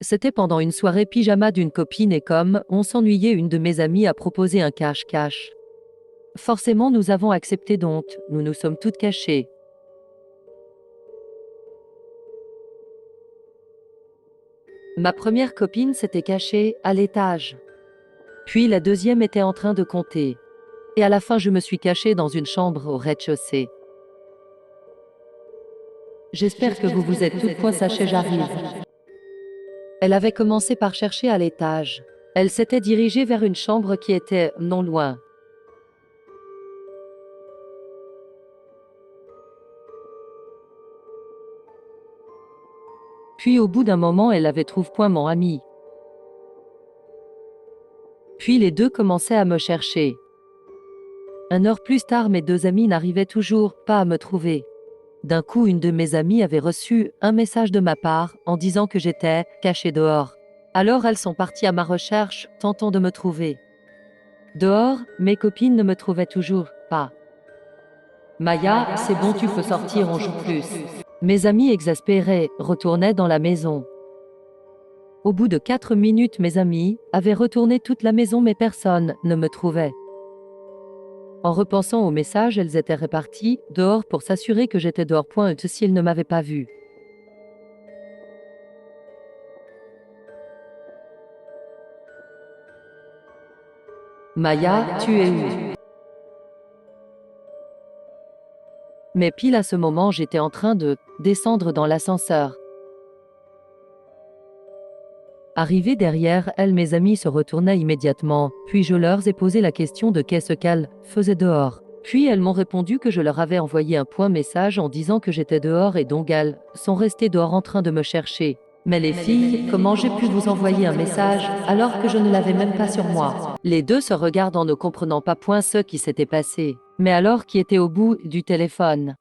C'était pendant une soirée pyjama d'une copine et comme on s'ennuyait, une de mes amies a proposé un cache-cache. Forcément, nous avons accepté donc, nous nous sommes toutes cachées. Ma première copine s'était cachée à l'étage. Puis la deuxième était en train de compter. Et à la fin, je me suis cachée dans une chambre au rez-de-chaussée. J'espère que vous vous êtes toutes point sachées, j'arrive. Elle avait commencé par chercher à l'étage. Elle s'était dirigée vers une chambre qui était non loin. Puis au bout d'un moment, elle avait trouvé point mon ami. Puis les deux commençaient à me chercher. 1 heure plus tard, mes deux amies n'arrivaient toujours pas à me trouver. D'un coup, une de mes amies avait reçu un message de ma part en disant que j'étais cachée dehors. Alors elles sont parties à ma recherche, tentant de me trouver. Dehors, mes copines ne me trouvaient toujours pas. Maya, c'est bon, tu peux sortir, on joue plus. Mes amis exaspérés retournaient dans la maison. Au bout de 4 minutes, mes amis avaient retourné toute la maison, mais personne ne me trouvait. En repensant au message, elles étaient reparties dehors pour s'assurer que j'étais dehors. S'ils ne m'avaient pas vue. Maya, tu es où? Mais pile à ce moment, j'étais en train de descendre dans l'ascenseur. Arrivé derrière elles, mes amis se retournaient immédiatement, puis je leur ai posé la question de qu'est-ce qu'elles faisaient dehors. Puis elles m'ont répondu que je leur avais envoyé un message en disant que j'étais dehors et donc elles sont restées dehors en train de me chercher. Mais les filles, comment j'ai pu vous envoyer un message alors que je ne l'avais même pas sur moi? Les deux se regardent en ne comprenant pas point ce qui s'était passé. Mais alors qui était au bout du téléphone?